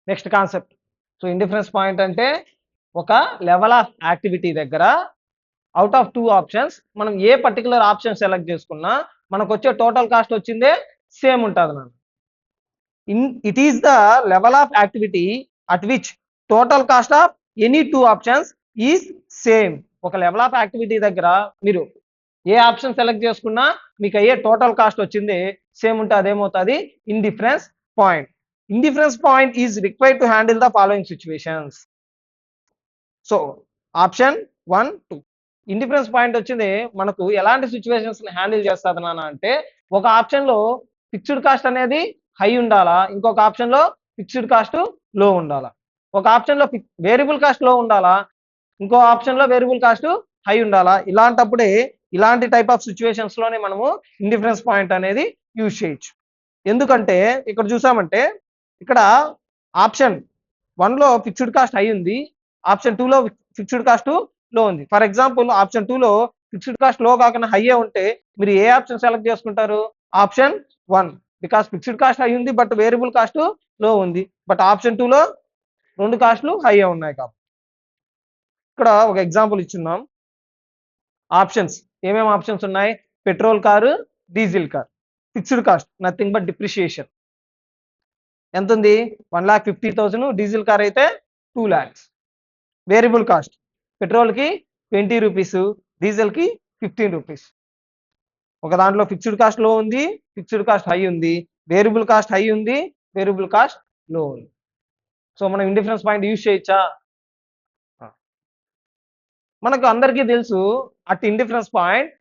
Next concept. So indifference point అంటే ఒక level of activity దగ్గర అవుట్ ఆఫ్ 2 ఆప్షన్స్ మనం ఏ పర్టికులర్ ఆప్షన్ సెలెక్ట్ చేసుకున్నా మనకు వచ్చే టోటల్ కాస్ట్ వచ్చిందే సేమ్ ఉంటుంది నాన్న. It is the level of activity at which total cost of any 2 options is same. ఒక లెవెల్ ఆఫ్ యాక్టివిటీ దగ్గర మీరు ఏ ఆప్షన్ సెలెక్ట్ చేసుకున్నా మీకు అయ్యే టోటల్ కాస్ట్ వచ్చింది సేమ్ ఉంటే అదేమవుతుంది indifference point. Indifference point is required to handle the following situations. So option 1, 2. Indifference point వచ్చింది మనకు ఎలాంటి సిచ్యువేషన్స్ హ్యాండిల్ చేస్తుంది నాన్న అంటే, ఒక ఆప్షన్ లో ఫిక్స్డ్ కాస్ట్ అనేది హై ఉండాలా, ఇంకొక ఆప్షన్ లో ఫిక్స్డ్ కాస్ట్ లో ఉండాలా, ఒక ఆప్షన్ లో వేరియబుల్ కాస్ట్ లో ఉండాలా, ఇంకో ఆప్షన్ లో వేరియబుల్ కాస్ట్ హై ఉండాలా. ఇలాంటప్పుడే ఇలాంటి టైప్ ఆఫ్ సిచ్యువేషన్స్ లోనే మనము ఇండిఫరెన్స్ పాయింట్ అనేది యూజ్ చేయొచ్చు. ఎందుకంటే ఇక్కడ చూసామంటే ఇక్కడ ఆప్షన్ 1 లో ఫిక్స్డ్ కాస్ట్ హై ఉంది, ఆప్షన్ 2 లో ఫిక్స్డ్ కాస్ట్ లో ఉంది. ఫర్ ఎగ్జాంపుల్ ఆప్షన్ 2 లో ఫిక్స్డ్ కాస్ట్ లో కాకుండా హైయే ఉంటే మీరు ఏ ఆప్షన్ సెలెక్ట్ చేసుకుంటారు? Option 1, because fixed cost high ఉంది బట్ వేరియబుల్ కాస్ట్ లో ఉంది. బట్ ఆప్షన్ 2 లో రెండు కాస్ట్లు హైయే ఉన్నాయి కాబట్టి. ఇక్కడ ఒక ఎగ్జాంపుల్ ఇచ్చున్నాం. ఆప్షన్స్ ఏమేమి ఆప్షన్స్ ఉన్నాయి? Petrol car, diesel car. Fixed cost nothing but depreciation. ఎంత ఉంది? 1,50,000. డీజిల్ కార్ అయితే 2 lakhs. వేరియబుల్ కాస్ట్ పెట్రోల్ కి 20 రూపీస్, డీజిల్ కి 15 రూపీస్. ఒక దాంట్లో ఫిక్స్డ్ కాస్ట్ లో ఉంది, ఫిక్స్డ్ కాస్ట్ హై ఉంది, వేరియబుల్ కాస్ట్ హై ఉంది, వేరియబుల్ కాస్ట్ లో ఉంది. సో మనం ఇండిఫరెన్స్ పాయింట్ యూజ్ చేయొచ్చా? మనకు అందరికీ తెలుసు అట్ ఇండిఫరెన్స్ పాయింట్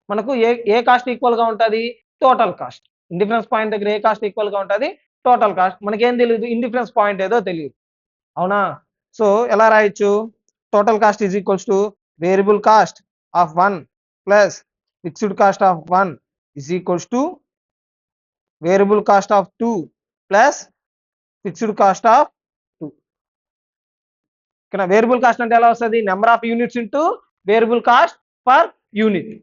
మనకు ఏ కాస్ట్ ఈక్వల్ గా ఉంటుంది? Total cost. ఇండిఫరెన్స్ పాయింట్ దగ్గర ఏ కాస్ట్ ఈక్వల్ గా ఉంటుంది? Total cost. మనకేం తెలియదు? ఇండిఫరెన్స్ పాయింట్ ఏదో తెలియదు, అవునా? సో ఎలా రాయొచ్చు? Total cost is equals to variable cost of 1 plus fixed cost of 1 is equals to variable cost of 2 plus fixed cost of 2. ఇక్కడ వేరియబుల్ కాస్ట్ అంటే ఎలా వస్తుంది? Number of units into variable cost per unit.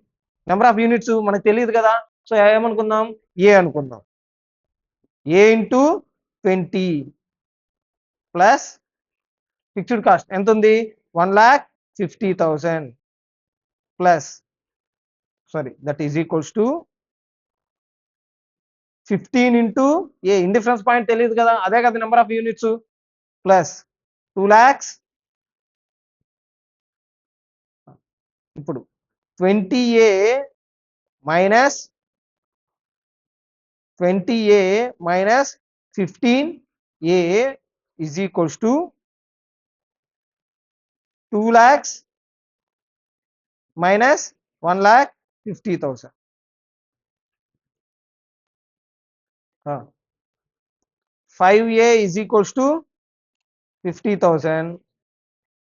Number of units మనకు తెలియదు కదా, so ఏమనుకుందాం? ఏ అనుకుందాం. ఏ into 20 plus fixed cost ఎంత ఉంది? 1,50,000 plus that is equals to 15 into A. Indifference point తెలియదు కదా, అదే కదా number of units, plus 2 lakhs. ఇప్పుడు 20A minus 15A is equals to 2 lakhs minus 1,50,000. 5A is equals to 50,000.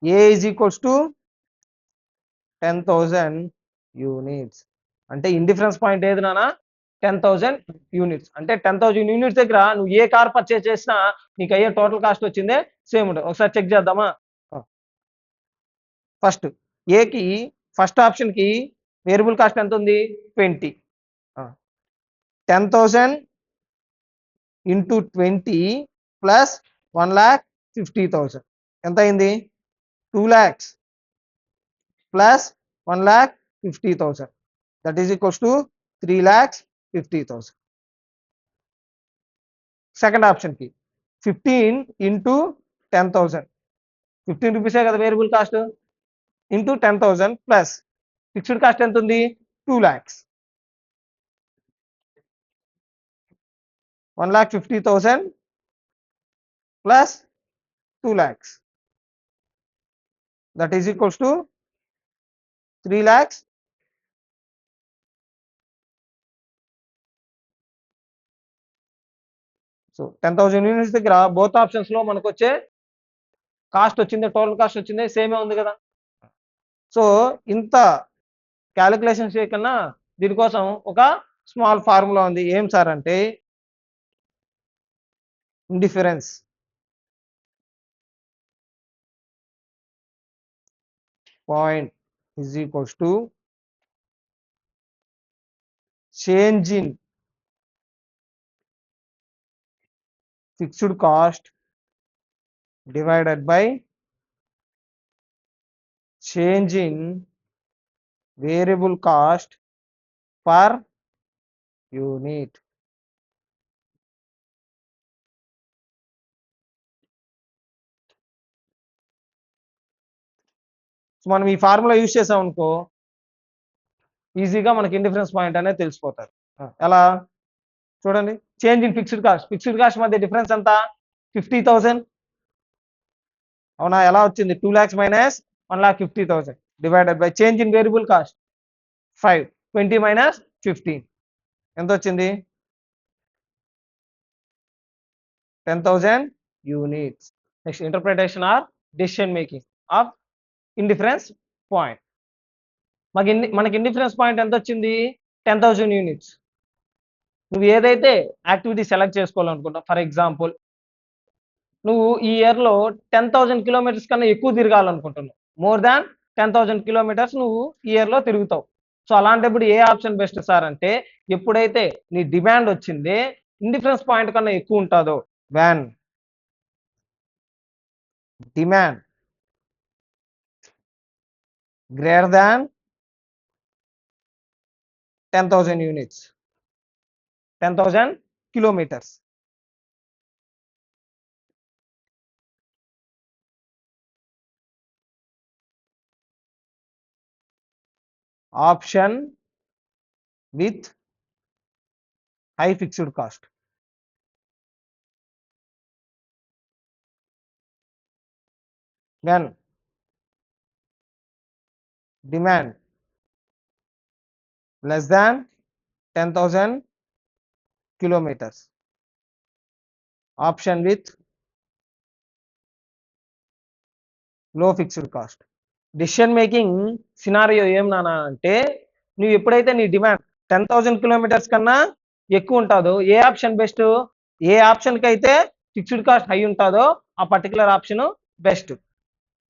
A is equals to 10,000 units. అంటే indifference point ఏది నానా? 10,000 units. అంటే 10,000 units దగ్గర నువ్వు ఏ కార్ పర్చేస్ చేసినా నీకు అయ్యే టోటల్ కాస్ట్ వచ్చిందే సేమ్ ఉంటుంది. ఒకసారి చెక్ చేద్దామా? ఫస్ట్ ఏకి ఫస్ట్ ఆప్షన్ కి వేరియబుల్ కాస్ట్ ఎంత ఉంది? 20. 10,000 ఇంటూ 20 ప్లస్ 1,50,000 ఎంత అయింది? 2 lakhs plus 1,50,000 that is equals to 3,50,000. Second option కి 15 ఇంటూ 10,000, 15 రూపీసే కదా variable cost, into 10,000 plus fixed cost ఎంత ఉంది? 2 lakhs. 1,50,000 plus 2 lakhs that is equals to 3 lakhs. So 10,000 units దగ్గర బోత్ ఆప్షన్స్ లో మనకు వచ్చే కాస్ట్ వచ్చింది, టోటల్ కాస్ట్ వచ్చింది సేమే ఉంది కదా. సో ఇంత క్యాలిక్యులేషన్ చేయకన్నా దీనికోసం ఒక స్మాల్ ఫార్ములా ఉంది. ఏం సార్ అంటే indifference point is equals to change in fixed cost divided by change in variable cost per unit. So మనం ఈ ఫార్ములా యూజ్ చేసాం అనుకో ఈజీగా మనకి ఇండిఫరెన్స్ పాయింట్ అనేది తెలిసిపోతుంది. ఎలా చూడండి, చేంజ్ ఇన్ ఫిక్స్డ్ కాస్ట్ మధ్య డిఫరెన్స్ ఎంత 50,000. అవునా, ఎలా వచ్చింది 2 lakhs minus 1,50,000 divided by change in variable cost 5, 20 minus 15 ఎంత వచ్చింది 10,000 units. Next interpretation or decision making of indifference point. మనకి ఇండిఫరెన్స్ పాయింట్ ఎంత వచ్చింది 10,000 units. నువ్వు ఏదైతే యాక్టివిటీ సెలెక్ట్ చేసుకోవాలనుకుంటావు, ఫర్ ఎగ్జాంపుల్ నువ్వు ఈ ఇయర్లో 10,000 kilometers కన్నా ఎక్కువ తిరగాలనుకుంటున్నావు, మోర్ దాన్ 10,000 kilometers నువ్వు ఈ ఇయర్లో తిరుగుతావు. సో అలాంటప్పుడు ఏ ఆప్షన్ బెస్ట్ సార్ అంటే, ఎప్పుడైతే నీ డిమాండ్ వచ్చింది ఇండిఫరెన్స్ పాయింట్ కన్నా ఎక్కువ ఉంటుందో, when demand greater than 10,000 units, 10,000 kilometers. Option with high fixed cost. When demand less than 10,000 kilometers. Option with low fixed cost. Decision making scenario ఏం నానా అంటే, నువ్వు ఎప్పుడైతే నీ డిమాండ్ 10,000 kilometers కన్నా ఎక్కువ ఉంటుందో ఏ ఆప్షన్ బెస్ట్, ఏ ఆప్షన్కి అయితే ఫిక్స్డ్ కాస్ట్ హై ఉంటుందో ఆ పర్టికులర్ ఆప్షన్ బెస్ట్.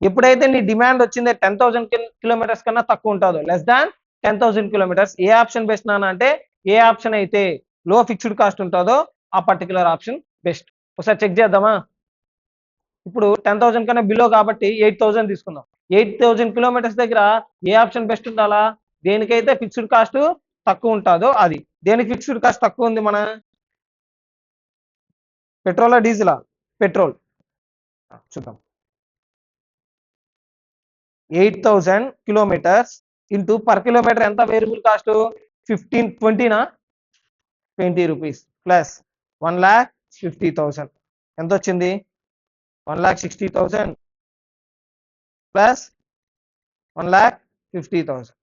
ఎప్పుడైతే నీ డిమాండ్ వచ్చిందే 10,000 kilometers కన్నా తక్కువ ఉంటుందో, లెస్ దాన్ 10,000 kilometers, ఏ ఆప్షన్ బెస్ట్ నానా అంటే, ఏ ఆప్షన్ అయితే లో ఫిక్స్డ్ కాస్ట్ ఉంటుందో ఆ పర్టికులర్ ఆప్షన్ బెస్ట్. ఒకసారి చెక్ చేద్దామా. ఇప్పుడు 10,000 కన్నా బిలో కాబట్టి 8,000 తీసుకుందాం. 8,000 kilometers దగ్గర ఏ ఆప్షన్ బెస్ట్ ఉండాలా, దేనికైతే ఫిక్స్డ్ కాస్ట్ తక్కువ ఉంటుందో అది. దేనికి ఫిక్స్డ్ కాస్ట్ తక్కువ ఉంది, మన పెట్రోలా డీజిలా, పెట్రోల్. చూద్దాం, 8,000 kilometers ఇంటూ పర్ కిలోమీటర్ ఎంత వేరియబుల్ కాస్ట్ 20 20 rupees ప్లస్ 1,50,000 ఎంత వచ్చింది 1,60,000 plus 1,50,000,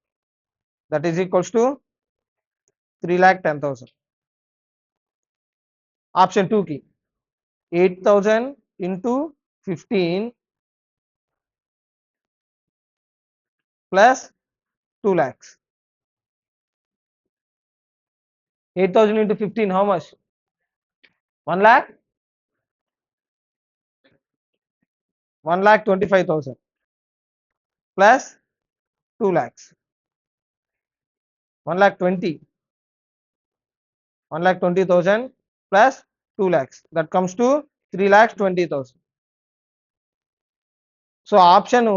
that is equals to 3,10,000. Option 2 కి 8,000 into 15 plus 2 lakhs. 8,000 into 15 how much, 1 lakh, 1,25,000 plus 2 lakhs, 1,20,000 plus 2 lakhs, that comes to 3,20,000. So option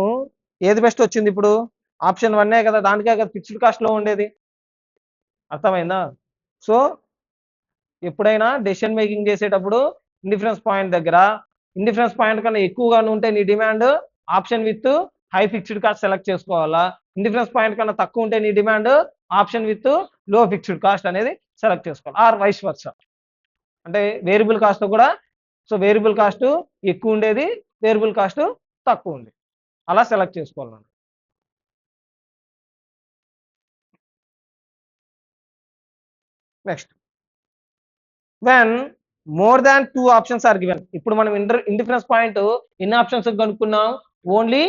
ఏది best వచ్చింది, ఇప్పుడు option 1 కదా, దానికే కదా ఫిక్స్డ్ కాస్ట్ లో ఉండేది. అర్థమైందా. సో ఎప్పుడైనా డెసిషన్ మేకింగ్ చేసేటప్పుడు ఇండిఫరెన్స్ పాయింట్ దగ్గర ఇండిఫరెన్స్ పాయింట్ కన్నా ఎక్కువగా ఉంటే నీ demand option with high fixed cost select చేసుకోవాలా, ఇండిఫరెన్స్ పాయింట్ కన్నా తక్కువ ఉంటే నీ డిమాండ్ ఆప్షన్ విత్ లో ఫిక్స్డ్ కాస్ట్ అనేది సెలెక్ట్ చేసుకోవాలి, ఆర్ వైస్ వర్సా. అంటే వేరియబుల్ కాస్ట్ కూడా, సో వేరియబుల్ కాస్ట్ ఎక్కువ ఉండేది, వేరియబుల్ కాస్ట్ తక్కువ ఉంది, అలా సెలెక్ట్ చేసుకోవాలి. Next, when more than 2 options are given. ఇప్పుడు మనం ఇండిఫరెన్స్ పాయింట్ ఎన్ని ఆప్షన్స్ కనుక్కున్నాం, ఓన్లీ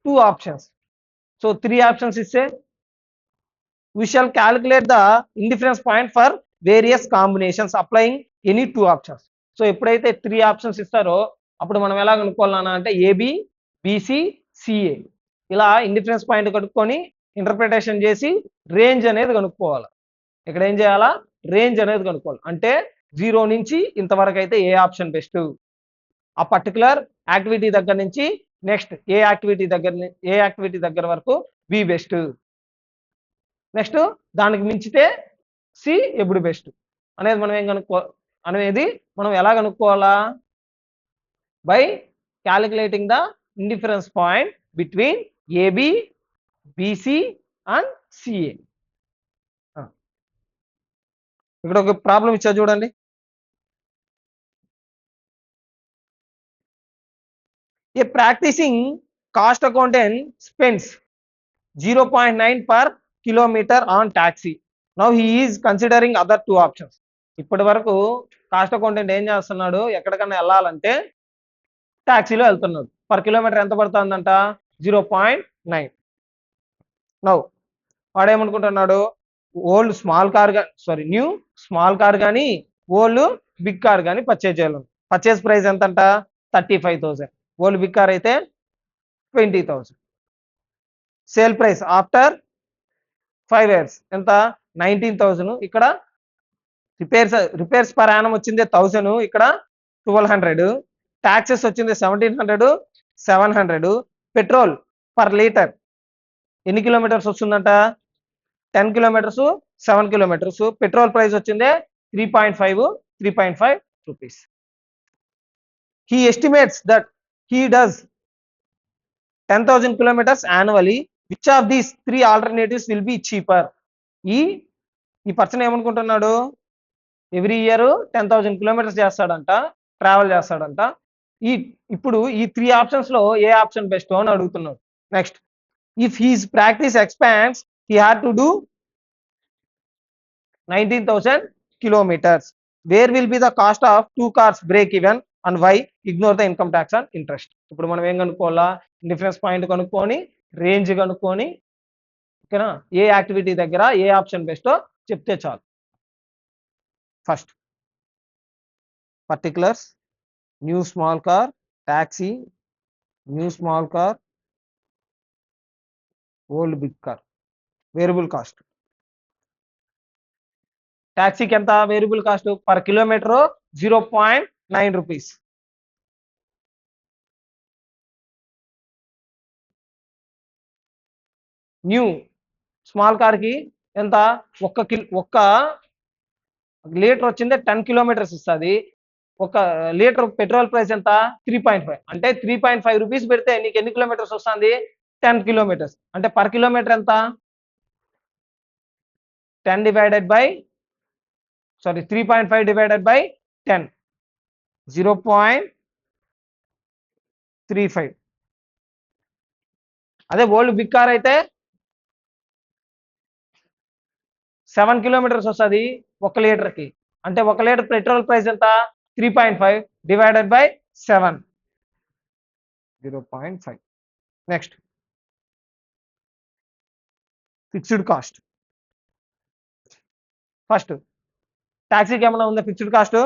2 options. సో 3 options ఇస్తే we shall calculate the indifference point for various combinations applying any 2 options. So ఎప్పుడైతే 3 options ఇస్తారో అప్పుడు మనం ఎలా కనుక్కోవాలన్నా అంటే ఏబి, బిసి, సిఏ ఇలా ఇండిఫరెన్స్ పాయింట్ కనుక్కొని ఇంటర్ప్రిటేషన్ చేసి రేంజ్ అనేది కనుక్కోవాలి. ఇక్కడ ఏం చేయాలా, రేంజ్ అనేది కనుక్కోవాలి. అంటే 0 నుంచి ఇంతవరకు అయితే ఏ ఆప్షన్ బెస్ట్, ఆ పర్టికులర్ యాక్టివిటీ దగ్గర నుంచి నెక్స్ట్ ఏ యాక్టివిటీ దగ్గర వరకు బి బెస్ట్, నెక్స్ట్ దానికి మించితే సి ఎప్పుడు బెస్ట్ అనేది మనం ఎలా కనుక్కోవాలా? By calculating the indifference point between AB, BC and CA. ఇక్కడ ఒక ప్రాబ్లం ఇచ్చా చూడండి. A practising cost accountant spends 0.9 per kilometer on taxi. Now he is considering other two options. ఇప్పటి వరకు కాస్ట్ అకౌంటెంట్ ఏం చేస్తున్నాడు? ఎక్కడికన్నా వెళ్ళాలంటే టాక్సీలో వెళ్తున్నాడు. పర్ కిలోమీటర్ ఎంత పడుతుందంట? 0.9. నౌ వాడేమనుకుంటున్నాడు? Old small car new small car కానీ ఓల్డ్ బిగ్ కార్ కానీ పర్చేజ్ చేయాలి. పర్చేజ్ ప్రైస్ ఎంత అంట? 35,000. ఓల్డ్ బిగ్ కార్ అయితే 20,000. సేల్ ప్రైస్ ఆఫ్టర్ 5 years ఎంత? 19,000. ఇక్కడ రిపేర్స్ పర్ యానం వచ్చింది 1,000, ఇక్కడ 1,200. ట్యాక్సెస్ వచ్చింది 1,700, 700. పెట్రోల్ పర్ లీటర్ ఎన్ని కిలోమీటర్స్ వస్తుందంట? 10 కిలోమీటర్స్, 7 కిలోమీటర్స్. పెట్రోల్ ప్రైస్ వచ్చింది 3.5 rupees. He estimates that he does 10,000 kilometers annually. Which of these three alternatives will be cheaper? ఈ person ఏమనుకుంటున్నాడు? Every year 10,000 kilometres చేస్తాడంట, travel చేస్తాడంట. ఇప్పుడు ఈ 3 ఆప్షన్స్ లో ఏ ఆప్షన్ బెస్ట్ అని అడుగుతున్నాడు. Next, if he's practice expands he had to do 19,000 kilometers. Where will be the cost of 2 cars break even and why? Ignore the income tax and interest. ఇప్పుడు మనం ఏం కనుక్కోవాలా? Difference point కనుక్కొని, range కనుక్కొని, ఓకేనా, ఏ activity దగ్గర ఏ option బెస్టో చెప్తే చాలు. First particulars, new small car, taxi, new small car, old big car. Variable cost. టాక్సీకి ఎంత variable cost? Per kilometre 0.9 rupees. New small car కి ఎంత? ఒక్క లీటర్ వచ్చిందే 10 కిలోమీటర్స్ ఇస్తుంది. ఒక లీటర్ పెట్రోల్ ప్రైస్ ఎంత? 3.5. అంటే 3.5 రూపీస్ పెడితే నీకు ఎన్ని కిలోమీటర్స్ వస్తుంది? 10 కిలోమీటర్స్. అంటే పర్ కిలోమీటర్ ఎంత? 3.5 డివైడెడ్ బై 10, 0.35. అదే ఓల్డ్ బిగ్ కార్ అయితే 7 కిలోమీటర్స్ వస్తుంది ఒక లీటర్కి. అంటే ఒక లీటర్ పెట్రోల్ ప్రైస్ ఎంత? 3.5 divided by 7, 0.5. Next, fixed cost. First టాక్సీకి ఏమైనా ఉందా ఫిక్స్డ్ కాస్ట్?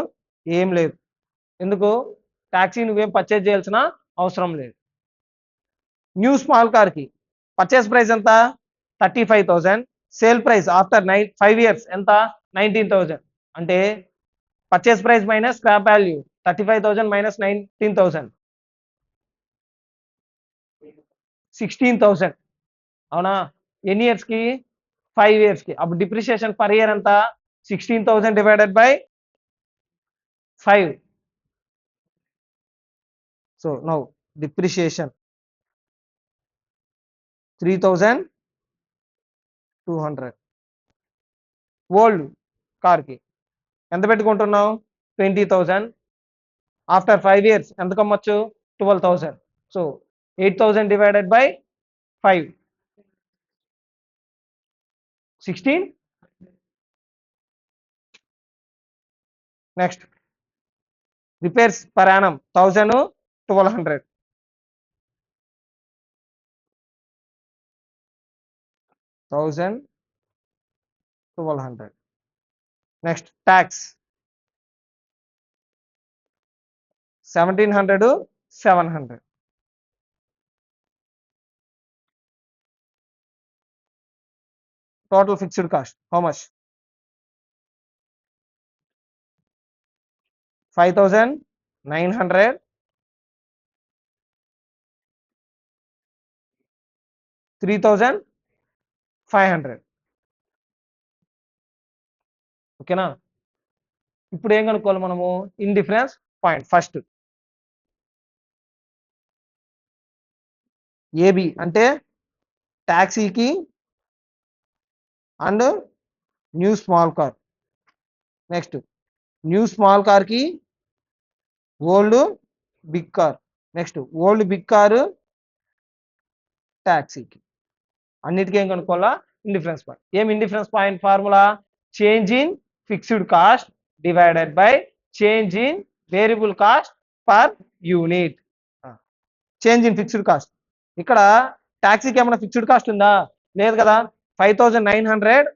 ఏం లేదు. ఎందుకు? టాక్సీ నువ్వేం పర్చేజ్ చేయాల్సిన అవసరం లేదు. న్యూ స్మాల్ కార్కి పర్చేస్ ప్రైస్ ఎంత? 35,000. సేల్ ప్రైస్ ఆఫ్టర్ 5 years ఎంత? 19,000. అంటే purchase price minus scrap value 35,000 minus 19,000, 16,000. అవునా? ఎన్ని ఇయర్స్ కి? 5 years కి. అప్పుడు డిప్రిషియేషన్ పర్ ఇయర్ ఎంత? 16,000 divided by 5. So now depreciation 3,200. Old కార్కి ఎంత పెట్టుకుంటున్నావు? 20,000. ఆఫ్టర్ 5 years ఎంత కమ్మచ్చు? 12,000. So 8,000 divided by 5, 16. Next, repairs per annum 1,000, 1,200. 1,000, 1,200. Next, tax 1,700, 700. Total fixed cost how much? 5,900 3500. ఓకేనా? ఇప్పుడు ఏం కనుక్కోవాలి మనము? Indifference point. ఫస్ట్ ఏబి అంటే టాక్సీకి and new small car. Next new small కార్కి old big car. Next old big car టాక్సీకి. అన్నిటికీ ఏం కనుక్కోవాలా? Indifference point. ఏం indifference point formula? Change in fixed cost divided by change in variable cost per unit. Change in fixed cost. ఇక్కడ టాక్సీకి ఏమైనా fixed cost ఉందా? లేదు కదా. 5900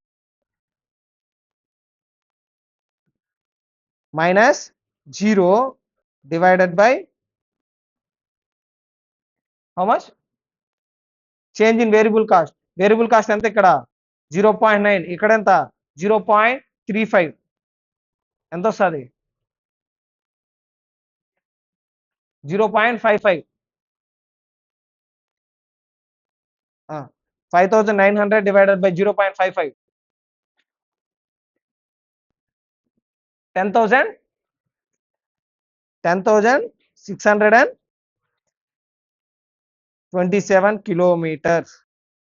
minus 0 divided by how much? Change in variable cost. Variable cost ఎంత ఇక్కడ? 0.9. ఇక్కడ ఎంత? 0.35. ఎంత వస్తుంది? 0.55. 5900 divided by 0.55. 10,627 కిలోమీటర్స్.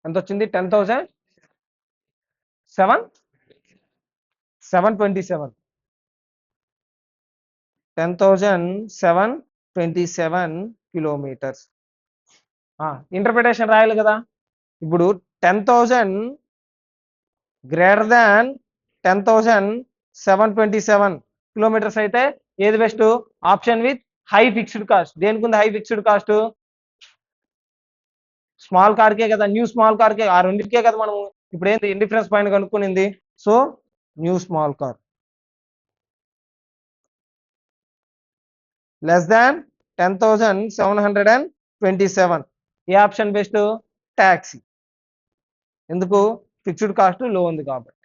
ఎంత వచ్చింది? 10,727 కిలోమీటర్స్. ఇంటర్ప్రిటేషన్ రాయాలి కదా. ఇప్పుడు 10,000 గ్రేటర్ దాన్ 10,727 కిలోమీటర్స్ అయితే ఏది best? Option with high fixed cost. దేనికి ఉంది హై ఫిక్స్డ్ కాస్ట్? స్మాల్ కార్కే కదా, న్యూ స్మాల్ కార్కే. ఆ రెండింటికే కదా మనం ఇప్పుడు ఏంటి ఇండిఫరెన్స్ పాయింట్ కనుక్కునింది. So new small car less than 10,727. ఏ ఆప్షన్ బెస్ట్? టాక్సీ. ఎందుకు? ఫిక్స్డ్ కాస్ట్ లో ఉంది కాబట్టి.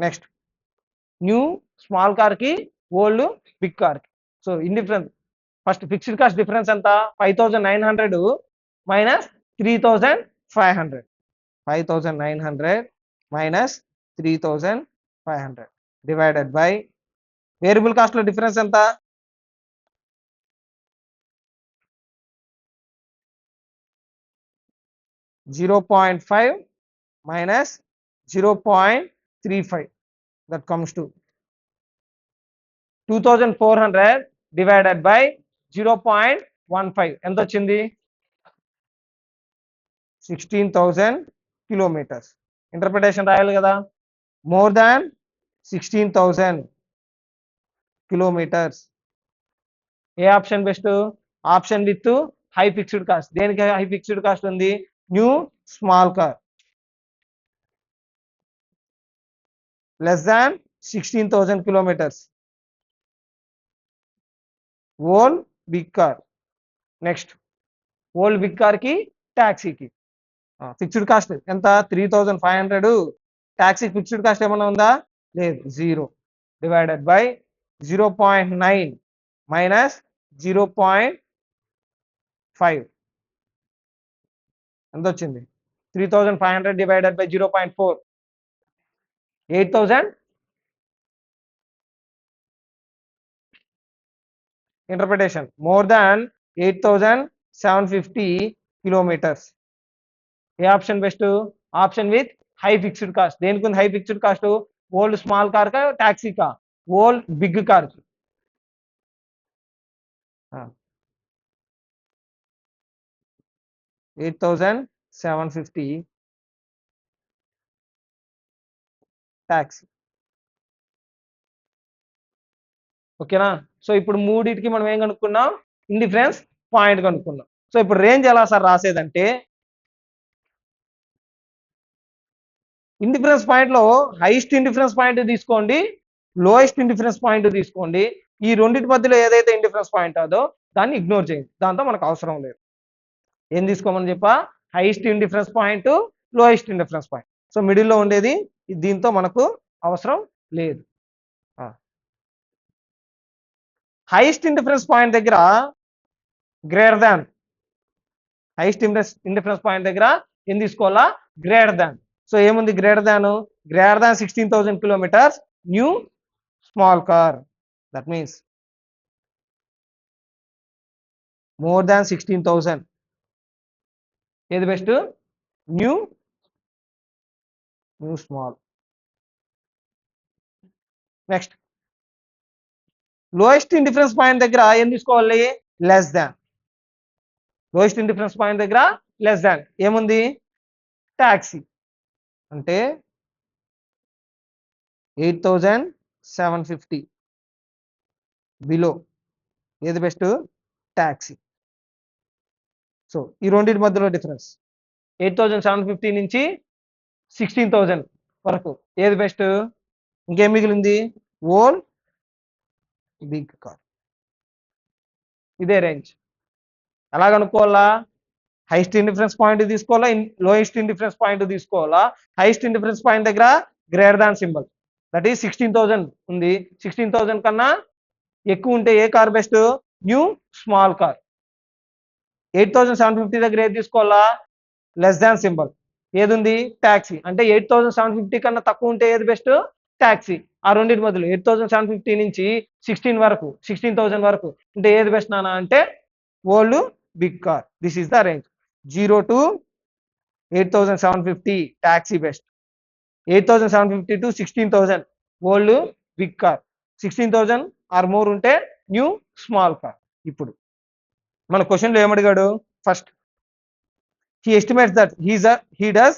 నెక్స్ట్ న్యూ స్మాల్ కార్ కి ఓల్డ్ బిగ్ కార్ కి. So indifference first fixed cost difference ఎంత? 5,900 minus 3,500. 5,900 minus 3,500 divided by variable cost లో డిఫరెన్స్ ఎంత? 0.5 minus 0.35. that comes to 2,400 divided by 0.15. ఎంత వచ్చింది? 16,000 కిలోమీటర్స్. ఇంటర్ప్రిటేషన్ రాయాలి కదా. More than 16,000 kilometres. ఏ option best? Option with high fixed cost. దేనికి high fixed cost ఉంది? New small car less than 16,000 kilometres. Old big car. Next old big car కి టాక్సీకి fixed cost ఎంత? 3,500. టాక్సీ ఫిక్స్డ్ కాస్ట్ ఏమన్నా ఉందా? లేదు, 0. Divided by 0.9 minus 0.5. ఎంత వచ్చింది? 3,500 divided by 0.4. 8,000. Interpretation more than 8,750 kilometres. ఏ option best? Option with high fixed cost. దేనికి ఉంది high fixed cost? Old small car కా టాక్సీ కా? Old big car. 8,750 టాక్సీ. ఓకేనా? సో ఇప్పుడు మూడింటికి మనం ఏం కనుక్కున్నాం? ఇండిఫరెన్స్ పాయింట్ కనుక్కున్నాం. సో ఇప్పుడు రేంజ్ ఎలా సార్ రాసేదంటే, ఇండిఫరెన్స్ పాయింట్ లో హైయెస్ట్ ఇండిఫరెన్స్ పాయింట్ తీసుకోండి, లోయెస్ట్ ఇండిఫరెన్స్ పాయింట్ తీసుకోండి. ఈ రెండింటి మధ్యలో ఏదైతే ఇండిఫరెన్స్ పాయింట్ అదో దాన్ని ఇగ్నోర్ చేయండి. దాంతో మనకు అవసరం లేదు. ఏం తీసుకోమని చెప్పా? Highest indifference point, lowest indifference point. So మిడిల్లో ఉండేది దీంతో మనకు అవసరం లేదు. హైయెస్ట్ ఇండిఫరెన్స్ పాయింట్ దగ్గర గ్రేటర్ దాన్, హైయెస్ట్ ఇండిఫరెన్స్ పాయింట్ దగ్గర ఏం తీసుకోవాలా, గ్రేటర్ దాన్. సో ఏముంది greater than 16,000 kilometres new small car. That means more than 16,000 ఏది best, new small. Next lowest indifference point దగ్గర ఏం తీసుకోవాలి, less than. Lowest indifference point దగ్గర లెస్ దాన్ ఏముంది, టాక్సీ. అంటే 8,750 బిలో ఏది బెస్ట్, టాక్సీ. సో ఈ రెండింటి మధ్యలో డిఫరెన్స్ 8,750 నుంచి 16,000 వరకు ఏది బెస్ట్. ఇంకేం మిగిలింది, ఓల్ బిగ్ కార్. ఇదే రేంజ్. ఎలా కనుక్కోవాలా, హైయెస్ట్ ఇండిఫరెన్స్ పాయింట్ తీసుకోవాలా, లోయెస్ట్ ఇండిఫరెన్స్ పాయింట్ తీసుకోవాలా. హైయెస్ట్ ఇండిఫరెన్స్ పాయింట్ దగ్గర greater than symbol, that is 16,000 ఉంది. 16,000 కన్నా ఎక్కువ ఉంటే ఏ car best, new small car. 8,750 దగ్గర ఏది తీసుకోవాలా, లెస్ దాన్ సింబల్, ఏది ఉంది, టాక్సీ. అంటే 8,750 కన్నా తక్కువ ఉంటే ఏది బెస్ట్, టాక్సీ. ఆ రెండింటి మధ్యలో 8,750 నుంచి 16,000 వరకు అంటే ఏది బెస్ట్ నానా అంటే old big car. This is the range 0 to 8,750 taxi best, 8,750 to 16,000 old big car, 16,000 or more ఉంటే న్యూ స్మాల్ కార్. ఇప్పుడు మన క్వశ్చన్లో ఏమడిగాడు, first he estimates that he does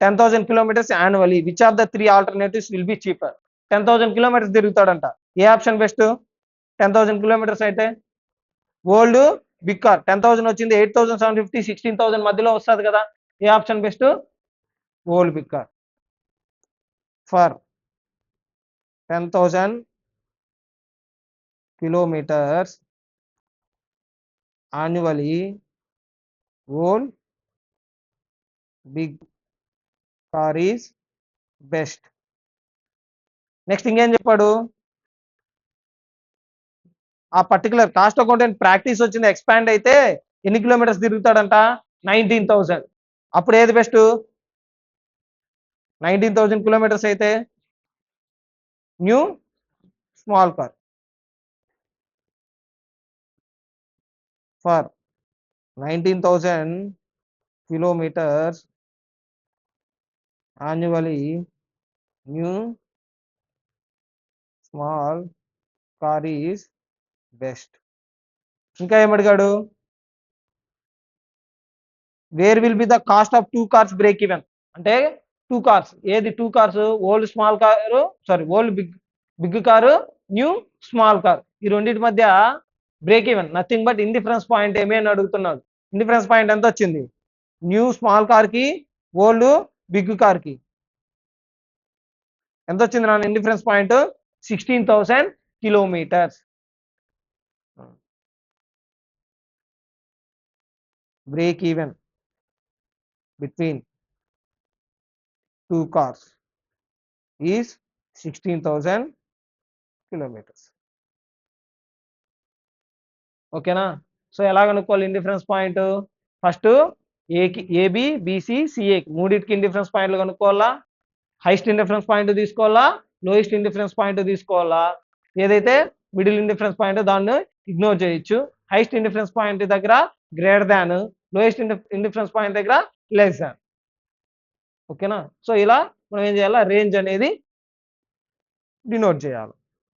10,000 kilometers annually. Which of the three alternatives will be cheaper? 10,000 kilometers తిరుగుతాడంట. ఏ option best, 10,000 kilometers అయితే old big car. 10,000 వచ్చింది, 8,750 16,000 మధ్యలో వస్తుంది కదా, ఏ option best, old big car. For 10,000 kilometers annually old big car is best. Next ఇంకేం చెప్పాడు, ఆ పర్టికులర్ కాస్ట్ అకౌంటెంట్ ప్రాక్టీస్ వచ్చింది ఎక్స్పాండ్ అయితే ఎన్ని కిలోమీటర్స్ తిరుగుతాడంట, 19,000. అప్పుడు ఏది బెస్ట్, 19,000 కిలోమీటర్స్ అయితే new small car. For 19,000 kilometers annually new small car is best. ఇంకా ఏమడిగాడు, where will be the cost of 2 cars break even. అంటే 2 కార్స్ ఏది, 2 cars old small car, sorry old big car, new small car. ఈ రెండింటి మధ్య break even nothing but indifference point ఏమి అని అడుగుతున్నాడు. Indifference point ఎంత వచ్చింది, న్యూ స్మాల్ కార్ కి ఓల్డ్ బిగ్ కార్ కి ఎంత వచ్చింది నాన్న, indifference point 16,000 kilometres. Break even between 2 cars is 16,000 kilometers. ఓకేనా. సో ఎలా కనుక్కోవాలి ఇండిఫరెన్స్ పాయింట్, ఫస్ట్ ఏకి ఏబి బిసి సిఏ మూడింటికి ఇండిఫరెన్స్ పాయింట్లు కనుక్కోవాలా. హైయెస్ట్ ఇండిఫరెన్స్ పాయింట్ తీసుకోవాలా, లోయెస్ట్ ఇండిఫరెన్స్ పాయింట్ తీసుకోవాలా. ఏదైతే మిడిల్ ఇండిఫరెన్స్ పాయింట్ దాన్ని ఇగ్నోర్ చేయొచ్చు. హైయెస్ట్ ఇండిఫరెన్స్ పాయింట్ దగ్గర గ్రేటర్ దాన్, లోయెస్ట్ ఇండిఫరెన్స్ పాయింట్ దగ్గర లెస్ దాన్. ఓకేనా. సో ఇలా మనం ఏం చేయాలా, రేంజ్ అనేది డినోట్ చేయాలి.